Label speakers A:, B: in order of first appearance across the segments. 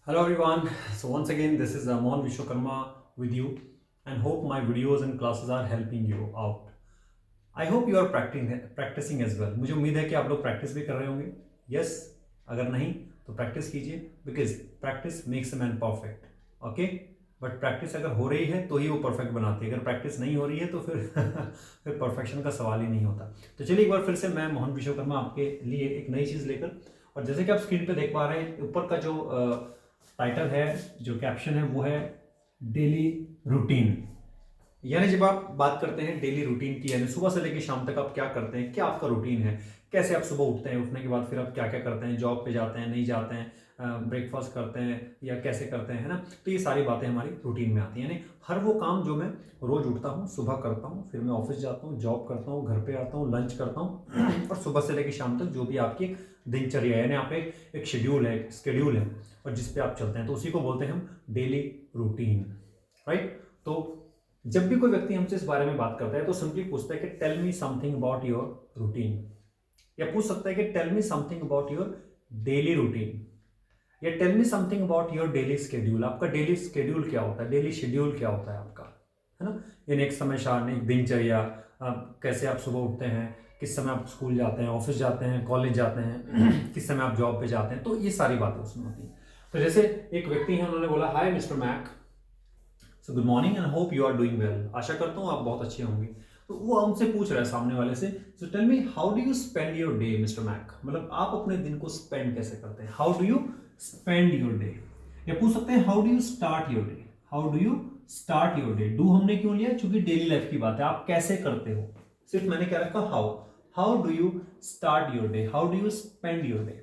A: Hello everyone. So once again, this is Mohan Vishwakarma with you, and hope my videos and classes are helping you out. I hope you are practicing as well. मुझे उम्मीद है कि आप लोग practice भी कर रहे होंगे. Yes, अगर नहीं तो प्रैक्टिस कीजिए because practice makes a man perfect. Okay? But practice अगर हो रही है तो ही वो परफेक्ट बनाती है. अगर प्रैक्टिस नहीं हो रही है तो फिर फिर परफेक्शन का सवाल ही नहीं होता. तो चलिए एक बार फिर से मैं मोहन विश्वकर्मा आपके लिए एक नई चीज़ लेकर, और जैसे कि आप स्क्रीन पे देख पा रहे हैं, ऊपर का जो टाइटल है, जो कैप्शन है, वो है डेली रूटीन. यानी जब आप बात करते हैं डेली रूटीन की, यानी सुबह से लेकर शाम तक आप क्या करते हैं, क्या आपका रूटीन है, कैसे आप सुबह उठते हैं, उठने के बाद फिर आप क्या क्या करते हैं, जॉब पे जाते हैं, नहीं जाते हैं, ब्रेकफास्ट करते हैं या कैसे करते हैं, है ना. तो ये सारी बातें हमारी रूटीन में आती हैं. यानी हर वो काम जो मैं रोज उठता हूँ, सुबह करता हूँ, फिर मैं ऑफिस जाता हूँ, जॉब करता हूँ, घर पे आता हूँ, लंच करता हूँ और सुबह से लेकर शाम तक जो भी आपकी दिनचर्या है, यानी आप एक शेड्यूल है, स्केड्यूल है, और जिस पे आप चलते हैं, तो उसी को बोलते हैं हम डेली रूटीन. राइट. तो जब भी कोई व्यक्ति हमसे इस बारे में बात करता है तो सिंपली पूछता है कि tell me something about your routine, या पूछ सकता है कि tell me something about your daily routine, या tell me something about your daily schedule. आपका डेली स्केड्यूल क्या होता है, डेली शेड्यूल क्या होता है आपका, है ना. यानी एक समय सारणी, एक दिनचर्या, कैसे आप सुबह उठते हैं, किस समय आप स्कूल जाते हैं, ऑफिस जाते हैं, कॉलेज जाते हैं, किस समय आप जॉब पे जाते हैं, तो ये सारी बातें उसमें होती हैं. तो जैसे एक व्यक्ति है, उन्होंने बोला hi mister Mac, so good morning and hope you are doing well. आशा करता हूँ आप बहुत अच्छे होंगे. तो वो हमसे पूछ रहा है सामने वाले से, so tell me how do you spend your day mister Mac. मतलब आप अपने दिन को स्पेंड कैसे करते हैं, how do you spend your day. या पूछ सकते हैं how do you start your day, how do you start your day. Do हमने क्यों लिया, क्योंकि डेली लाइफ की बात है, आप कैसे करते हो. सिर्फ मैंने क्या रखा, how. How do you start your day, how do you spend your day.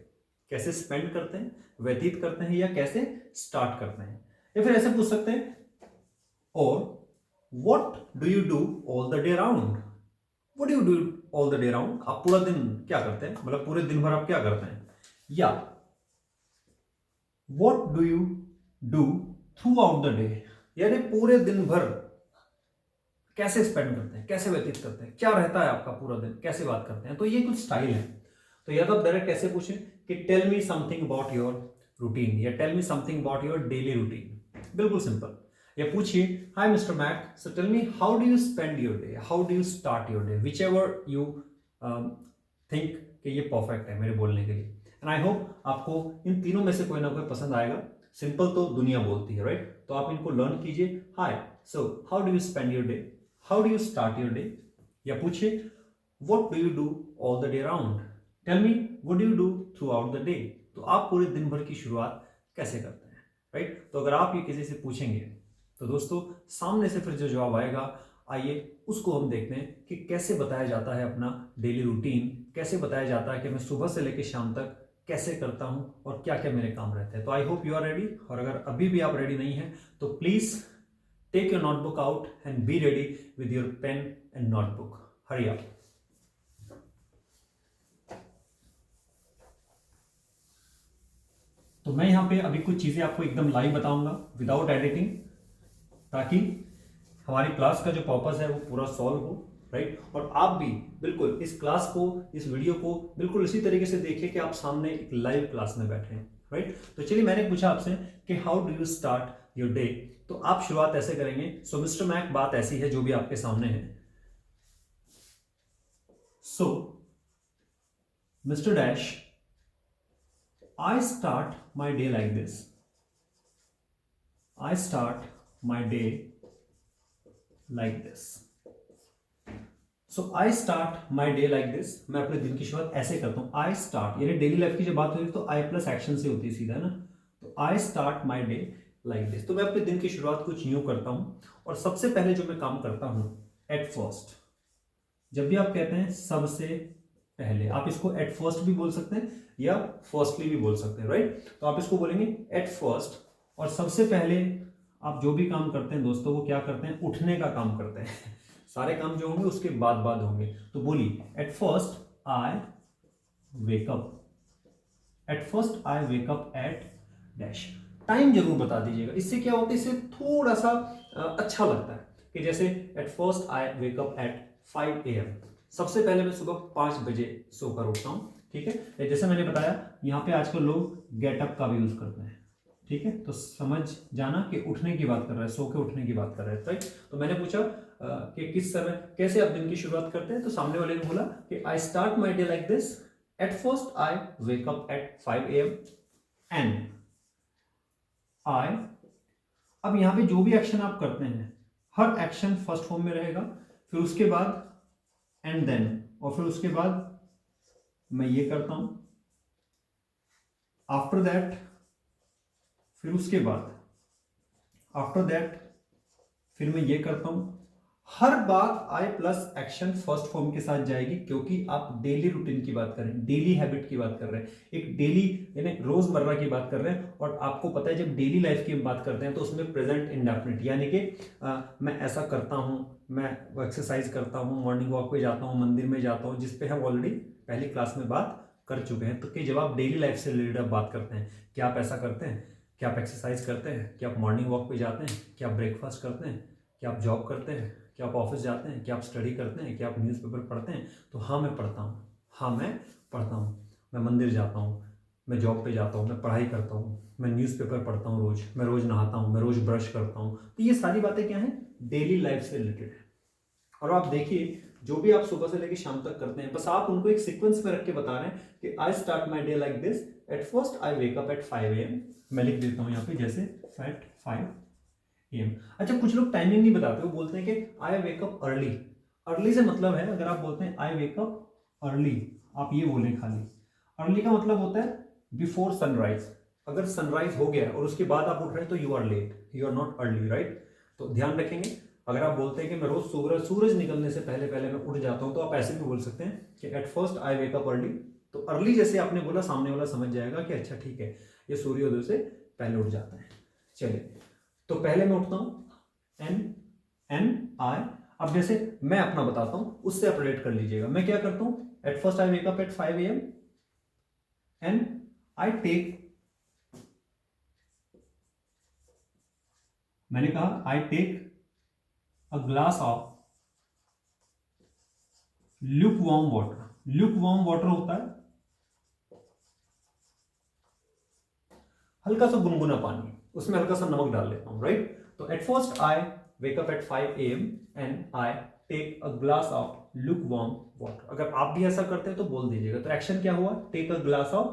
A: कैसे स्पेंड करते हैं, व्यतीत करते हैं, या कैसे स्टार्ट करते हैं. या फिर ऐसे पूछ सकते हैं, और what do you do all the day round. what do you do all the day round. आप पूरा दिन क्या करते हैं, मतलब पूरे दिन भर आप क्या करते हैं. या what do you do throughout the day, यानी पूरे दिन भर कैसे स्पेंड करते हैं, कैसे व्यतीत करते हैं, क्या रहता है आपका पूरा दिन, कैसे बात करते हैं. तो ये कुछ स्टाइल है. तो या तो आप डायरेक्ट कैसे पूछें कि tell me something about your routine, या tell me something about your daily routine. बिल्कुल सिंपल. या पूछिए hi mister Mac, so tell me how do you spend your day, how do you start your day, whichever you think कि ये perfect है मेरे बोलने के लिए. एंड आई होप आपको इन तीनों में से कोई ना कोई पसंद आएगा. सिंपल तो दुनिया बोलती है, राइट. तो आप इनको लर्न कीजिए. Hi, so how do you spend your day, how do you start your day. या पूछिए what do you do all the day round, tell me what do you do throughout the day. तो आप पूरे दिन भर की शुरुआत कैसे करते हैं, राइट. तो अगर आप ये किसी से पूछेंगे तो दोस्तों सामने से फिर जो जवाब आएगा, आइए उसको हम देखते हैं कि कैसे बताया जाता है अपना डेली रूटीन, कैसे बताया जाता है कि मैं सुबह से लेकर शाम तक कैसे करता हूं और क्या क्या मेरे काम रहते हैं. तो I hope you are ready. और अगर अभी भी आप रेडी नहीं हैं तो please take your notebook out and be ready with your pen and notebook. Hurry up. तो मैं यहां पे अभी कुछ चीजें आपको एकदम लाइव बताऊंगा विदाउट एडिटिंग, ताकि हमारी क्लास का जो पर्पस है वो पूरा सॉल्व हो, राइट. और आप भी बिल्कुल इस क्लास को, इस वीडियो को बिल्कुल इसी तरीके से देखिए कि आप सामने एक लाइव क्लास में बैठे हैं, राइट. तो चलिए, मैंने पूछा आपसे कि how do you start your day, तो आप शुरुआत ऐसे करेंगे. सो मिस्टर मैक, बात ऐसी है जो भी आपके सामने है. So mister Dash, I start my day like this. I start my day like this. So I start my day like this. मैं अपने दिन की शुरुआत ऐसे करता हूँ. I start, यानी डेली लाइफ की जब बात होती है तो I प्लस एक्शन से होती है सीधा, है ना. तो I start my day like this. तो मैं अपने दिन की शुरुआत कुछ यूं करता हूँ. और सबसे पहले जो मैं काम करता हूँ, at first, जब भी आप कहते हैं सबसे पहले, आप इसको at first भी बोल सकते हैं या firstly भी बोल सकते हैं, राइट. तो आप इसको बोलेंगे at first. और सबसे पहले आप जो भी काम करते हैं दोस्तों, वो क्या करते हैं, उठने का काम करते हैं. सारे काम जो होंगे उसके बाद बाद होंगे. तो बोलिए eight first I wake up. Eight first I wake up at dash. Time जरूर बता दीजिएगा. इससे क्या होता है, इससे थोड़ा सा अच्छा लगता है कि जैसे eight first I wake up at 5 AM. सबसे पहले मैं सुबह 5 बजे सोकर उठता हूं, ठीक है. जैसे मैंने बताया, यहाँ पे आजकल लोग गेटअप का भी यूज करते हैं, ठीक है, तो समझ जाना कि उठने की बात कर रहा है, सो के उठने की बात कर रहा है, राइट। तो मैंने पूछा कि किस समय कैसे आप दिन की शुरुआत करते हैं, तो सामने वाले ने बोला कि आई start my day like this, eight first I wake up at 5 AM and आई, अब यहां पे जो भी एक्शन आप करते हैं हर एक्शन फर्स्ट फॉर्म में रहेगा, फिर उसके बाद एंड देन, और फिर उसके बाद मैं ये करता हूं, आफ्टर दैट, फिर उसके बाद आफ्टर दैट, फिर मैं ये करता हूं। हर बात आई प्लस एक्शन फर्स्ट फॉर्म के साथ जाएगी, क्योंकि आप डेली रूटीन की बात कर रहे हैं, डेली हैबिट की बात कर रहे हैं, एक डेली यानी रोजमर्रा की बात कर रहे हैं। और आपको पता है जब डेली लाइफ की बात करते हैं तो उसमें प्रेजेंट इंडेफिनिट, यानी कि मैं ऐसा करता हूं, मैं एक्सरसाइज करता हूं, मॉर्निंग वॉक पे जाता हूं, मंदिर में जाता हूं, जिसपे हम ऑलरेडी पहली क्लास में बात कर चुके हैं। तो कि जब आप डेली लाइफ से रिलेटेड बात करते हैं, क्या आप ऐसा करते हैं, क्या आप एक्सरसाइज करते हैं, क्या आप मॉर्निंग वॉक पे जाते हैं, क्या आप ब्रेकफास्ट करते हैं, क्या आप जॉब करते हैं, क्या आप ऑफिस जाते हैं, क्या आप स्टडी करते हैं, क्या आप न्यूज़पेपर पढ़ते हैं, तो हाँ मैं पढ़ता हूँ, हाँ मैं पढ़ता हूँ, मैं मंदिर जाता हूँ, मैं जॉब पे जाता हूँ, मैं पढ़ाई करता हूँ, मैं न्यूज़पेपर पढ़ता हूँ रोज, मैं रोज नहाता हूँ, मैं रोज ब्रश करता हूँ। तो ये सारी बातें क्या हैं, डेली लाइफ से रिलेटेड है। और आप देखिए जो भी आप सुबह से लेकर शाम तक करते हैं, बस आप उनको एक सीक्वेंस में रख के बता रहे हैं कि आई start my day like this, eight first I wake up at 5 AM, मैं लिख देता हूँ यहाँ पे जैसे एट 5 AM। अच्छा, कुछ लोग टाइमिंग नहीं बताते, वो बोलते हैं कि आई वेक अप अर्ली। अर्ली से मतलब है, अगर आप बोलते हैं आई वेक अप अर्ली, आप ये बोलें खाली, अर्ली का मतलब होता है बिफोर सनराइज। अगर सनराइज हो गया और उसके बाद आप उठ रहे हैं तो you are late, you are not early, right. तो ध्यान रखेंगे, अगर आप बोलते हैं कि मैं रोज सूरज निकलने से पहले पहले मैं उठ जाता हूं, तो आप ऐसे भी बोल सकते हैं कि at first I wake up early. तो अर्ली जैसे आपने बोला, सामने वाला समझ जाएगा कि अच्छा ठीक है, ये सूर्योदय से पहले उठ जाता है। चलिए, तो पहले मैं उठता हूं एन आई। अब जैसे मैं अपना बताता हूं, उससे आप रिलेट कर लीजिएगा। मैं क्या करता हूं, at first I wake up at 5 AM and I take, मैंने कहा I take a glass of lukewarm water। lukewarm water होता है हल्का सा गुनगुना पानी, उसमें हल्का सा नमक डाल लेता हूं, राइट। तो at first I wake up at 5 AM and I take a glass of lukewarm water। अगर आप भी ऐसा करते हैं तो बोल दीजिएगा। तो एक्शन क्या हुआ, take a glass of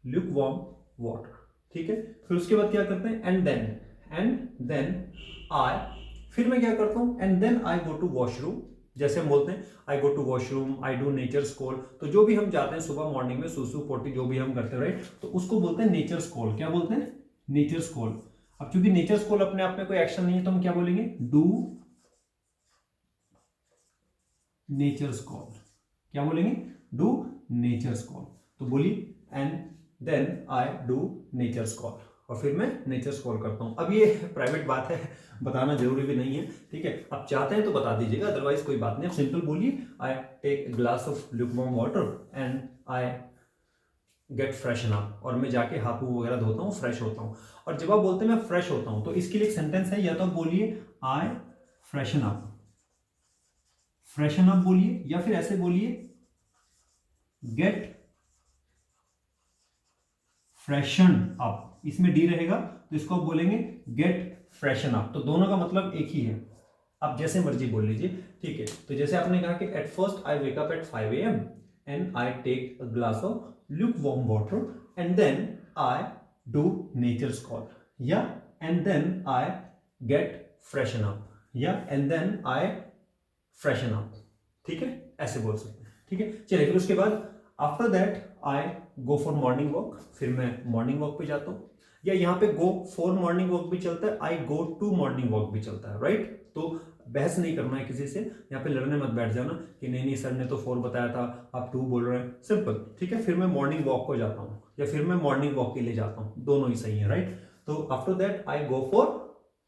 A: lukewarm water, ठीक है। फिर उसके बाद क्या करते हैं, एंड देन आई, फिर मैं क्या करता हूं, and then I go to washroom. जैसे हम बोलते हैं I go to washroom, I do nature's call. तो जो भी हम जाते हैं सुबह मॉर्निंग में, सुसु पोटी जो भी हम करते हैं, राइट, तो उसको बोलते हैं नेचर्स कॉल। क्या बोलते हैं, नेचर्स कॉल। अब चूंकि नेचर्स कॉल अपने आप में कोई एक्शन नहीं है, तो हम क्या बोलेंगे, डू नेचर्स कॉल। क्या बोलेंगे, डू नेचर्स कॉल। तो बोलिए, and then I do nature's call, और फिर मैं नेचर्स कॉल करता हूं। अब ये प्राइवेट बात है, बताना जरूरी भी नहीं है, ठीक है। आप चाहते हैं तो बता दीजिएगा, अदरवाइज कोई बात नहीं। आप सिंपल बोलिए, I take glass of lukewarm water and I get freshen up, और मैं जाके हाथ मुंह वगैरह धोता हूँ, फ्रेश होता हूँ। और जब आप बोलते हैं मैं फ्रेश होता हूँ, तो इसके लिए एक सेंटेंस है, या तो आप बोलिए आई फ्रेशन अप, फ्रेशन अप बोलिए, या फिर ऐसे बोलिए गेट फ्रेशन अप। इसमें डी रहेगा, तो इसको आप बोलेंगे गेट फ्रेशन अप। तो दोनों का मतलब एक ही है, आप जैसे मर्जी बोल लीजिए, ठीक है। तो जैसे आपने कहा कि at first I wake up at 5 AM and I take a glass of lukewarm water and then I do nature's call, या and then I get freshen up, या and then I freshen up, ठीक है, ऐसे बोल सकते हैं, ठीक है। चलिए, फिर उसके बाद after that I go for morning walk, फिर मैं मॉर्निंग वॉक पे जाता हूँ, या यहाँ पे गो फॉर मॉर्निंग वॉक भी चलता है, आई गो टू मॉर्निंग वॉक भी चलता है, राइट। तो बहस नहीं करना है किसी से, यहाँ पे लड़ने मत बैठ जाना कि नहीं सर ने तो 4 बताया था, आप 2 बोल रहे हैं, सिंपल, ठीक है। फिर मैं मॉर्निंग वॉक को जाता हूँ, या फिर मैं मॉर्निंग वॉक के लिए जाता हूँ, दोनों ही सही है, राइट। तो after that I go for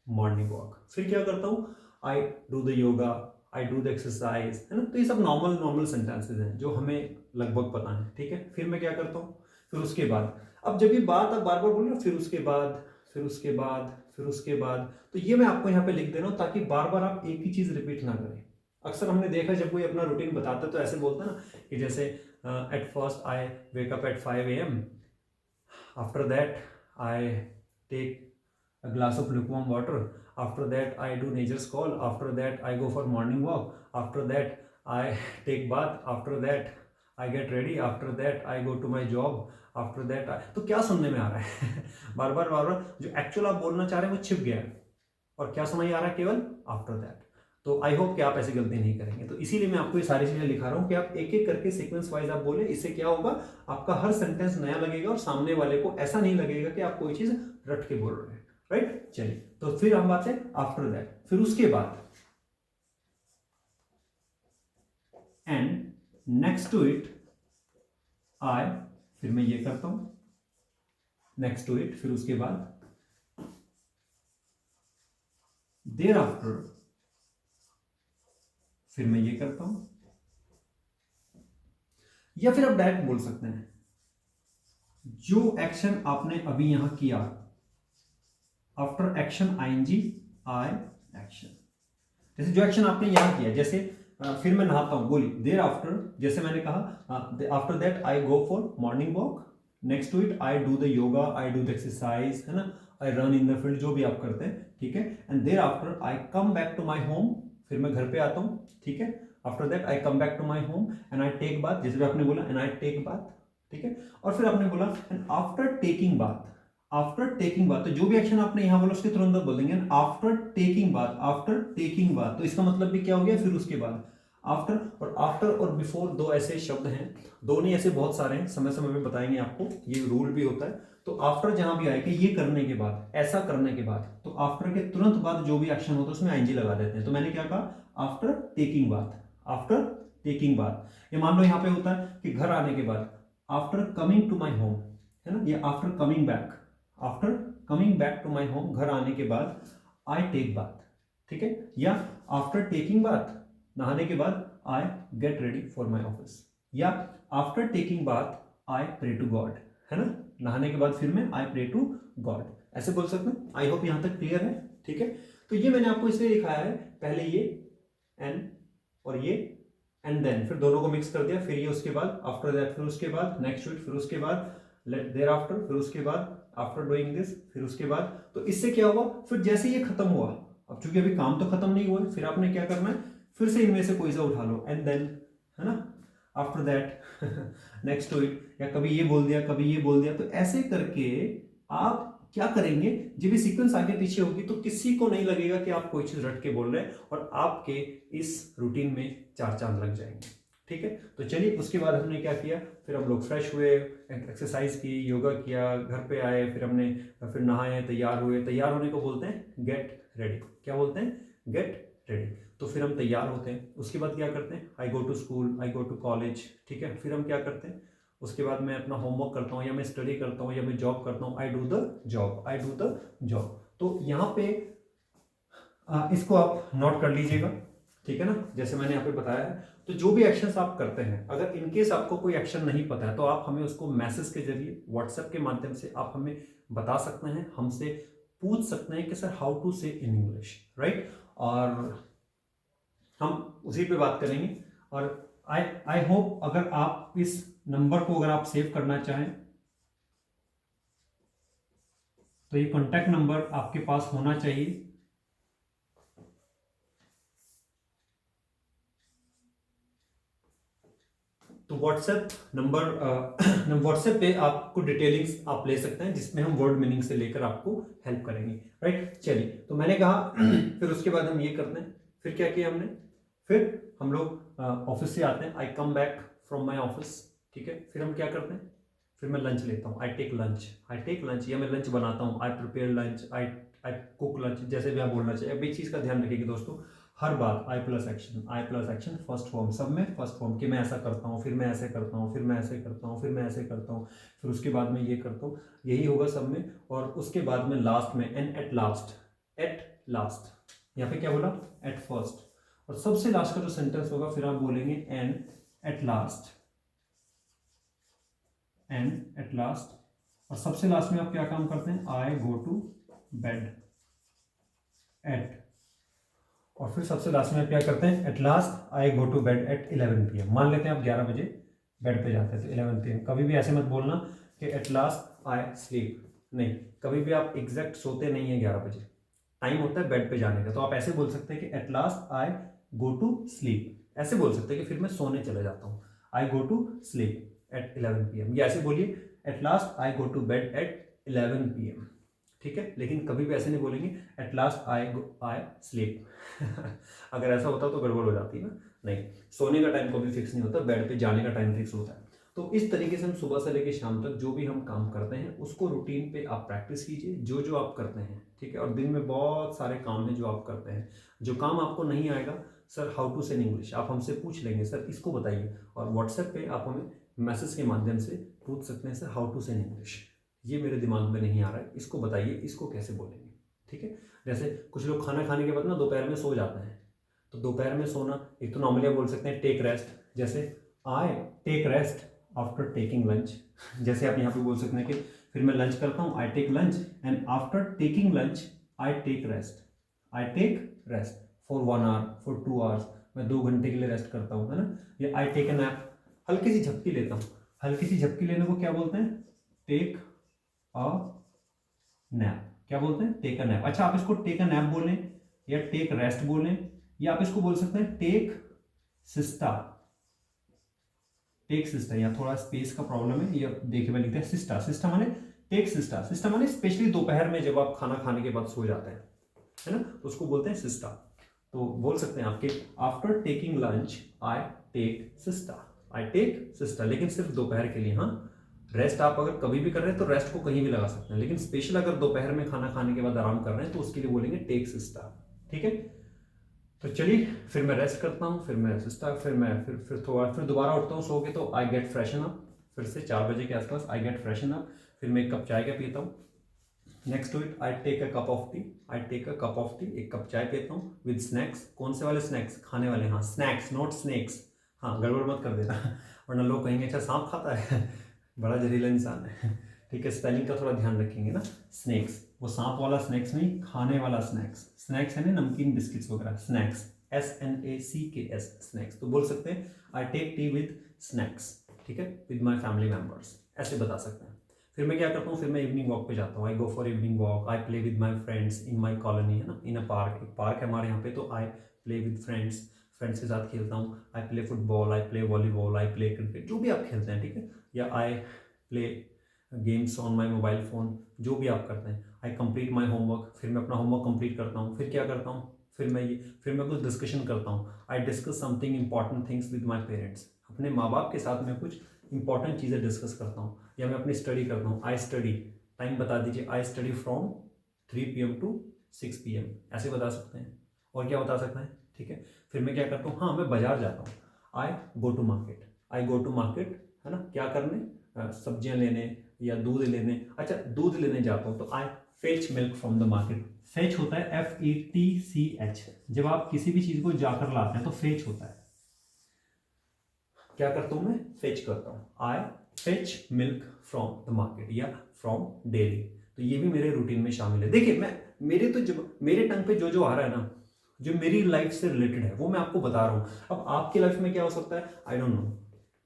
A: morning walk, फिर क्या करता हूँ, आई do the yoga, I do the exercise, है ना। तो ये सब नॉर्मल सेंटेंसेज हैं जो हमें लगभग पता है, ठीक है। फिर मैं क्या करता हूँ, फिर उसके बाद, अब जब ये बात आप बार बार बोल रहे हो, फिर उसके बाद, फिर उसके बाद, फिर उसके बाद, तो ये मैं आपको यहाँ पे लिख दे रहा हूँ ताकि बार बार आप एक ही चीज रिपीट ना करें। अक्सर हमने देखा जब कोई अपना रूटीन बताता है तो ऐसे बोलता है ना कि जैसे eight first I wake up at 5 AM, after that I take a glass of lukewarm water. After that, I do nature's call. After that, I go for morning walk. After that, I take bath. After that, I get ready. After that, I go to my job. After that, तो क्या सुनने में आ रहा है बार बार जो actual आप बोलना चाह रहे हैं वो छिप गया है, और क्या सुनाई आ रहा है केवल आफ्टर दैट। तो आई होप कि आप ऐसी गलती नहीं करेंगे। तो इसीलिए मैं आपको ये सारी चीजें लिखा रहा हूं कि आप एक एक करके सीक्वेंस वाइज आप बोले। इससे क्या होगा, आपका हर सेंटेंस नया लगेगा और सामने वाले को ऐसा नहीं लगेगा कि आप कोई चीज रट के बोल रहे हैं। राइट, चलिए तो फिर हम बात है आफ्टर दैट। फिर उसके बाद and next to it I, फिर मैं ये करता हूं नेक्स्ट टू इट। फिर उसके बाद देयर आफ्टर, फिर मैं ये करता हूं। या फिर आप डायरेक्ट बोल सकते हैं जो एक्शन आपने अभी यहां किया, आफ्टर एक्शन आईएनजी आई एक्शन। जैसे जो एक्शन आपने यहां किया, जैसे फिर मैं नहाता हूं, बोली देयर आफ्टर, जैसे मैंने कहा after that I go for morning walk. Next to it I do the yoga, I do the exercise, है ना, I run in the field, जो भी आप करते हैं, ठीक है। And thereafter I come back to my home, फिर मैं घर पे आता हूं, ठीक है। After that I come back to my home and I take bath, जैसे भी आपने बोला एंड आई टेक बाथ, ठीक है। और फिर आपने बोला and after taking bath, after taking bath, तो जो भी एक्शन आपने यहां बोला उसके तुरंत बोल देंगे after taking bath, after taking bath. तो इसका मतलब भी क्या हो गया, फिर उसके बाद आफ्टर। और आफ्टर और बिफोर दो ऐसे शब्द हैं, दो नहीं ऐसे बहुत सारे हैं, समय समय पे बताएंगे आपको, ये रूल भी होता है। तो आफ्टर जहां भी आएगा ये करने के बाद, ऐसा करने के बाद, तो आफ्टर के तुरंत बाद जो भी एक्शन होता है उसमें आईएनजी लगा देते हैं। तो मैंने क्या कहा, after taking bath, after taking bath. ये मान लो यहां पे होता है कि घर आने के बाद, after coming to my home, है ना, ये after coming back, after coming back to my home, घर आने के बाद आई टेक बाथ, ठीक है। या आफ्टर टेकिंग बाथ, नहाने के बाद I get ready for my office. या after taking bath I pray to God, है ना, नहाने के बाद फिर मैं आई प्रे टू गॉड, ऐसे बोल सकते हैं। आई होप यहां तक क्लियर है, ठीक है। तो ये मैंने आपको इसलिए लिखाया है, पहले ये एंड और ये एंड देन, फिर दोनों को मिक्स कर दिया, फिर ये उसके बाद आफ्टर दैट, फिर उसके बाद नेक्स्ट वीक, फिर उसके बाद देयर आफ्टर, फिर उसके बाद आफ्टर डूइंग दिस, फिर उसके बाद। तो इससे क्या हुआ, फिर जैसे ये खत्म हुआ, अब चूंकि अभी काम तो खत्म नहीं हुआ है, फिर आपने क्या करना है, फिर से इनमें से कोई सा उठा लो एंड देन, है ना, after that next to it, या कभी ये बोल दिया कभी ये बोल दिया। तो ऐसे करके आप क्या करेंगे, जब भी सीक्वेंस आगे पीछे होगी तो किसी को नहीं लगेगा कि आप कोई चीज रट के बोल रहे हैं, और आपके इस रूटीन में 4 चांद लग जाएंगे, ठीक है। तो चलिए उसके बाद हमने क्या किया, फिर हम लोग फ्रेश हुए, एक्सरसाइज की, योगा किया, घर पे आए, फिर हमने फिर नहाए, तैयार हुए। तैयार होने को बोलते हैं गेट रेडी, क्या बोलते हैं, गेट रेडी। तो फिर हम तैयार होते हैं, उसके बाद क्या करते हैं, I go to school, I go to college, ठीक है। फिर हम क्या करते हैं, उसके बाद मैं अपना होमवर्क करता हूँ, या मैं स्टडी करता हूँ, या मैं जॉब करता हूँ, आई do the job, I do the job. तो यहाँ पे इसको आप नोट कर लीजिएगा, ठीक है ना, जैसे मैंने यहाँ पे बताया है। तो जो भी एक्शंस आप करते हैं, अगर इनकेस आपको कोई एक्शन नहीं पता है तो आप हमें उसको मैसेज के जरिए, व्हाट्सएप के माध्यम से आप हमें बता सकते हैं, हमसे पूछ सकते हैं कि सर हाउ टू से इन इंग्लिश, राइट। और हम उसी पे बात करेंगे। और आई होप अगर आप इस नंबर को अगर आप सेव करना चाहें तो ये कॉन्टैक्ट नंबर आपके पास होना चाहिए। तो व्हाट्सएप नंबर व्हाट्सएप पे आपको डिटेलिंग्स आप ले सकते हैं, जिसमें हम वर्ड मीनिंग से लेकर आपको हेल्प करेंगे, राइट। चलिए, तो मैंने कहा फिर उसके बाद हम ये करते हैं, फिर क्या किया हमने, फिर हम लोग ऑफिस से आते हैं, I come back from my office, ठीक है। फिर हम क्या करते हैं, फिर मैं लंच लेता हूँ, I take lunch, I take lunch, या मैं लंच बनाता हूँ, I prepare lunch, I cook lunch, जैसे भी आप बोलना चाहिए। अब एक चीज़ का ध्यान रखिएगा दोस्तों, हर बात आई प्लस एक्शन फर्स्ट फॉर्म, सब में फर्स्ट फॉर्म, कि मैं ऐसा करता हूँ, फिर मैं ऐसे करता हूँ, फिर मैं ऐसे करता हूँ, फिर मैं ऐसे करता हूँ, फिर उसके बाद मैं ये करता हूँ, यही होगा सब में। और उसके बाद में लास्ट में एंड एट लास्ट, यहाँ पे क्या बोला, एट फर्स्ट। और सबसे लास्ट का जो सेंटेंस होगा फिर आप बोलेंगे and at last, and at last. और सबसे लास्ट में आप क्या काम करते हैं, I go to bed at, और फिर सबसे लास्ट में आप क्या करते हैं, at last I go to bed at 11 PM। मान लेते हैं आप 11 बजे बेड पे जाते हैं तो 11 PM। कभी भी ऐसे मत बोलना कि एट लास्ट आई स्लीप, नहीं, कभी भी आप एग्जैक्ट सोते नहीं है 11 बजे, टाइम होता है बेड पे जाने का। तो आप ऐसे बोल सकते हैं कि at last I go to sleep, ऐसे बोल सकते हैं कि फिर मैं सोने चले जाता हूँ, I go to sleep at 11 PM, या ऐसे बोलिए at last I go to bed at 11 PM, ठीक है। लेकिन कभी भी ऐसे नहीं बोलेंगे एट लास्ट आई स्लीप अगर ऐसा होता तो गड़बड़ हो जाती है ना। नहीं, सोने का टाइम कभी फिक्स नहीं होता, बेड पे जाने का टाइम फिक्स होता है। तो इस तरीके से हम सुबह से लेकर शाम तक जो भी हम काम करते हैं उसको रूटीन पे आप प्रैक्टिस कीजिए, जो जो आप करते हैं, ठीक है। और दिन में बहुत सारे काम हैं जो आप करते हैं, जो काम आपको नहीं आएगा, सर हाउ टू से इन इंग्लिश, आप हमसे पूछ लेंगे सर इसको बताइए, और व्हाट्सएप पे आप हमें मैसेज के माध्यम से पूछ सकते हैं सर हाउ टू से इन इंग्लिश, ये मेरे दिमाग में नहीं आ रहा है, इसको बताइए, इसको कैसे बोलेंगे, ठीक है। जैसे कुछ लोग खाना खाने के बाद ना दोपहर में सो जाते हैं, तो दोपहर में सोना, एक तो नॉर्मली आप बोल सकते हैं टेक रेस्ट, जैसे I take rest after taking lunch, जैसे आप यहाँ पे बोल सकते हैं कि फिर मैं लंच करता हूँ, I take lunch, and after taking lunch I take rest, I take rest for 1 hour, for 2 hours, मैं 2 घंटे के लिए रेस्ट करता हूँ, है ना। या आई टेक अ नैप, हल्की सी झपकी लेता हूँ, हल्की सी झपकी लेने को क्या बोलते हैं, टेक अ नैप, क्या बोलते हैं, टेक अ नैप। अच्छा, आप इसको टेक अ नैप बोलें या टेक रेस्ट बोलें, या आप इसको बोल सकते हैं टेक सिस्टा, टेक सिस्टा, या थोड़ा स्पेस का प्रॉब्लम है, ये देखिए मैं लिखते हैं सिस्टा, सिस्टा माने टेक सिस्टा, सिस्टा माने स्पेशली दोपहर में जब आप खाना खाने के बाद सो जाते हैं, है ना, तो उसको बोलते हैं सिस्टा। तो बोल सकते हैं आपके after taking lunch I take siesta, I take siesta, लेकिन सिर्फ दोपहर के लिए। हाँ, रेस्ट आप अगर कभी भी कर रहे हैं तो रेस्ट को कहीं भी लगा सकते हैं, लेकिन स्पेशल अगर दोपहर में खाना खाने के बाद आराम कर रहे हैं तो उसके लिए बोलेंगे टेक सिस्टा, ठीक है। तो चलिए, फिर मैं रेस्ट करता हूँ, फिर मैं सिस्टा, फिर मैं फिर थोड़ा फिर दोबारा उठता हूँ सो के, तो आई गेट फ्रेशन अप, फिर से 4 बजे के आसपास आई गेट फ्रेशन अप, फिर मैं 1 कप चाय का पीता हूँ। Next to it I take a cup of tea, I take a cup of tea, 1 cup चाय पीता हूँ विद स्नैक्स। कौन से वाले स्नैक्स, खाने वाले, हाँ स्नैक्स नॉट स्नैक्स, हाँ गड़बड़ मत कर देना वरना लोग कहेंगे अच्छा सांप खाता है बड़ा जहरीला इंसान है, ठीक है। स्पेलिंग का थोड़ा ध्यान रखेंगे ना, स्नैक्स वो सांप वाला स्नैक्स नहीं, खाने वाला स्नैक्स, स्नैक्स है ना नमकीन बिस्किट्स वगैरह, स्नैक्स SNACKS स्नैक्स। तो बोल सकते हैं I take tea with snacks, ठीक है, विद माई फैमिली मेम्बर्स, ऐसे बता सकते हैं। फिर मैं क्या करता हूँ, फिर मैं इवनिंग वॉक पे जाता हूँ, I go for evening walk, I play with my friends in my colony, है ना, इन अ पार्क, एक पार्क है हमारे यहाँ पे, तो आई प्ले विद फ्रेंड्स, फ्रेंड्स के साथ खेलता हूँ, I play football, I play volleyball, I play cricket, जो भी आप खेलते हैं, ठीक है। या I play games on my mobile phone, जो भी आप करते हैं। आई कंप्लीट माई होमवर्क, फिर मैं अपना होमवर्क कंप्लीट करता हूँ, फिर क्या करता हूँ, फिर मैं कुछ डिस्कशन करता हूँ, I discuss something important things with my parents, अपने माँ बाप के साथ मैं कुछ इंपॉर्टेंट चीज़ें डिस्कस करता हूँ, या मैं अपनी स्टडी करता हूँ, आई स्टडी, टाइम बता दीजिए, I study from 3 PM to 6 PM, ऐसे बता सकते हैं। और क्या बता सकते हैं, ठीक है। फिर मैं क्या करता हूँ, हाँ मैं बाजार जाता हूँ, I go to market, I go to market, है ना, क्या करने, सब्जियां लेने या दूध लेने। अच्छा, दूध लेने जाता हूँ तो I fetch milk from the market, fetch होता है FETCH, जब आप किसी भी चीज को जाकर लाते हैं तो फेच होता है। क्या करता हूं मैं, फेच करता हूं, I fetch milk from the market या फ्रॉम डेयरी। तो ये भी मेरे रूटीन में शामिल है। देखिए, मैं मेरे तो जब मेरे टंग पे जो जो आ रहा है ना, जो मेरी लाइफ से रिलेटेड है वो मैं आपको बता रहा हूँ। अब आपकी लाइफ में क्या हो सकता है, आई डोंट नो।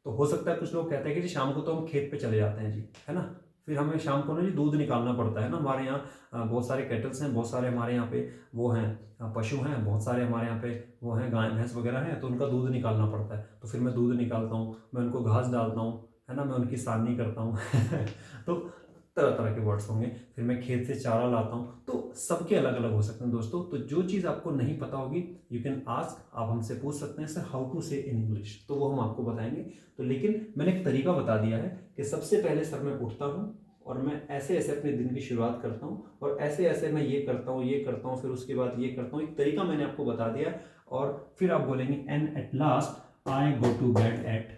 A: तो हो सकता है कुछ लोग कहते हैं कि जी शाम को तो हम खेत पे चले जाते हैं जी, है ना, फिर हमें शाम को ना जी दूध निकालना पड़ता है ना, हमारे यहाँ बहुत सारे कैटल्स हैं, बहुत सारे हमारे यहाँ पे वो हैं, पशु हैं, बहुत सारे हमारे यहाँ पे वो हैं, गाय भैंस वगैरह हैं, तो उनका दूध निकालना पड़ता है। तो फिर मैं दूध निकालता हूँ, मैं उनको घास डालता हूँ, है ना, मैं उनकी सारनी करता हूँ तो तरह तरह के वर्ड्स होंगे। फिर मैं खेत से चारा लाता हूँ, तो सबके अलग अलग हो सकते हैं दोस्तों। तो जो चीज़ आपको नहीं पता होगी, यू कैन आस्क, आप हमसे पूछ सकते हैं सर हाउ टू से इन इंग्लिश, तो वो हम आपको बताएंगे। तो लेकिन मैंने एक तरीका बता दिया है कि सबसे पहले सर मैं उठता हूँ और मैं ऐसे ऐसे अपने दिन की शुरुआत करता हूँ, और ऐसे ऐसे मैं ये करता हूँ, फिर उसके बाद ये करता हूँ। एक तरीका मैंने आपको बता दिया, और फिर आप बोलेंगे and at last I go to bed at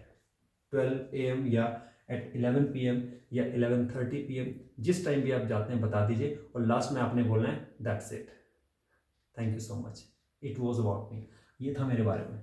A: 12 AM या एट 11 PM या 11:30 PM, जिस टाइम भी आप जाते हैं बता दीजिए, और लास्ट में आपने बोलना है that's it, thank you so much, it was about me, ये था मेरे बारे में।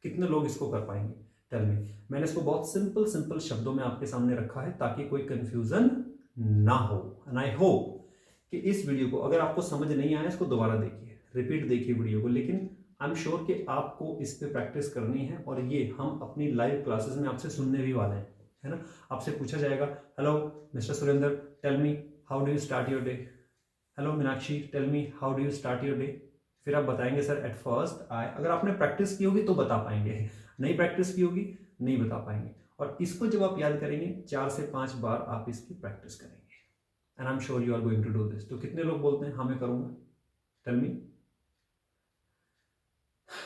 A: कितने लोग इसको कर पाएंगे, टेल मी। मैंने इसको बहुत सिंपल सिंपल शब्दों में आपके सामने रखा है ताकि कोई कंफ्यूजन ना हो। एंड आई होप कि इस वीडियो को अगर आपको समझ नहीं आया, इसको दोबारा देखिए, रिपीट देखिए वीडियो को, लेकिन आई एम श्योर कि आपको इस पे प्रैक्टिस करनी है, और ये हम अपनी लाइव क्लासेस में आपसे सुनने भी वाले हैं। है ना। आपसे पूछा जाएगा, hello mister Surendra, tell me how do you start your day. Hello Meenakshi, tell me how do you start your day. फिर आप बताएंगे सर एट फर्स्ट आई। अगर आपने प्रैक्टिस की होगी तो बता पाएंगे, नहीं प्रैक्टिस की होगी नहीं बता पाएंगे। और इसको जब आप याद करेंगे 4 से 5 बार आप इसकी प्रैक्टिस करेंगे, and I am sure you are going to do this. तो कितने लोग बोलते हैं हाँ मैं करूँगा, टेल मी।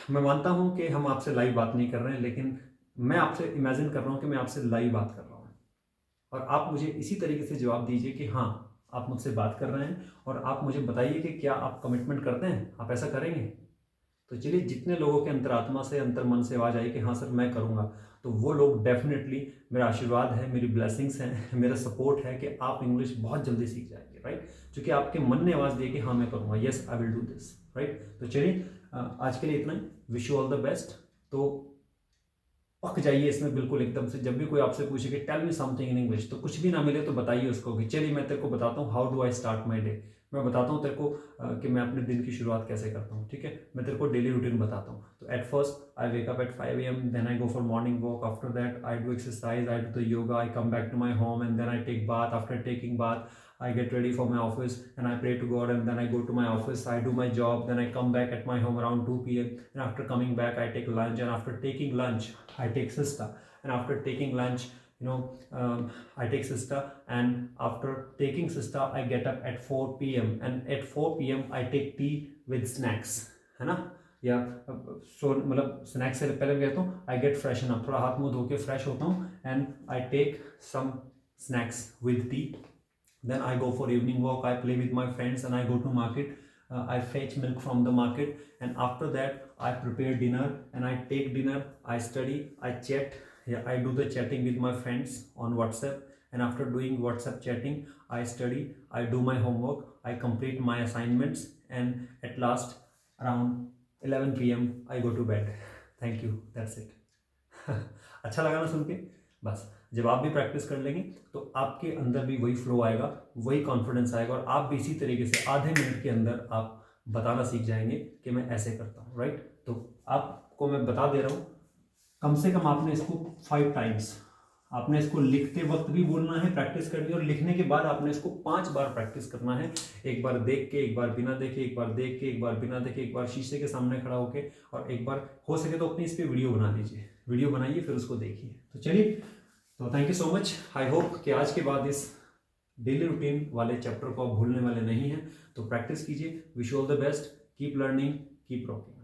A: मैं मानता हूँ कि हम आपसे लाइव बात नहीं कर रहे हैं, लेकिन मैं आपसे इमेजिन कर रहा हूँ कि मैं आपसे लाइव बात कर रहा हूँ, और आप मुझे इसी तरीके से जवाब दीजिए कि हाँ आप मुझसे बात कर रहे हैं, और आप मुझे बताइए कि क्या आप कमिटमेंट करते हैं, आप ऐसा करेंगे। तो चलिए, जितने लोगों के अंतरात्मा से अंतर मन से आवाज़ आई कि हाँ सर मैं करूँगा, तो वो लोग डेफिनेटली मेरा आशीर्वाद है, मेरी ब्लेसिंग्स हैं, मेरा सपोर्ट है कि आप इंग्लिश बहुत जल्दी सीख जाएंगे, राइट। क्योंकि आपके मन ने आवाज़ दी कि हाँ मैं करूँगा, yes I will do this, right. तो चलिए आज के लिए इतना ही। Wish you all the best. तो पक जाइए इसमें बिल्कुल एकदम से। जब भी कोई आपसे पूछे कि tell me something in English, तो कुछ भी ना मिले तो बताइए उसको कि चलिए मैं तेरे को बताता हूँ how do I start my day. मैं बताता हूँ तेरे को कि मैं अपने दिन की शुरुआत कैसे करता हूँ, ठीक है। मैं तेरे को डेली रूटीन बताता हूँ। तो at first I wake up at 5 AM, then I go for morning walk, after that I do exercise, I do the yoga, I come back to my home, and then I take bath. After taking bath I get ready for my office and I pray to God, and then I go to my office, I do my job, then I come back at my home around 2 PM, and after coming back I take lunch, and after taking lunch I take siesta, and after taking lunch I take siesta, and after taking siesta I get up at 4 PM, and at 4 PM I take tea with snacks, है ना। या मतलब snacks से पहले कहता हूँ आई get freshen up, थोड़ा हाथ मुंह धो के फ्रेश होता हूँ, and I take some snacks with tea. Then I go for evening walk, I play with my friends, and I go to market. I fetch milk from the market, and after that I prepare dinner, and I take dinner, I study, I chat. Yeah, I do the chatting with my friends on WhatsApp, and after doing WhatsApp chatting, I study, I do my homework, I complete my assignments, and at last around 11 PM I go to bed. Thank you. That's it. अच्छा लगा ना सुन के। बस जब आप भी practice कर लेंगे तो आपके अंदर भी वही फ्लो आएगा, वही कॉन्फिडेंस आएगा, और आप भी इसी तरीके से आधे मिनट के अंदर आप बताना सीख जाएंगे कि मैं ऐसे करता हूँ, राइट। तो आपको मैं बता दे रहा हूँ, कम से कम आपने इसको 5 टाइम्स, आपने इसको लिखते वक्त भी बोलना है, प्रैक्टिस करनी है, और लिखने के बाद आपने इसको 5 बार प्रैक्टिस करना है। एक बार देख के, एक बार बिना देखे, एक बार देख के, एक बार बिना देखे, एक बार शीशे के सामने खड़ा होके, और एक बार हो सके तो अपनी इस पर वीडियो बना लीजिए, वीडियो बनाइए फिर उसको देखिए। तो चलिए, तो thank you so much. I hope कि आज के बाद इस डेली रूटीन वाले चैप्टर को आप भूलने वाले नहीं हैं। तो प्रैक्टिस कीजिए। Wish you all the best, keep learning, keep rocking.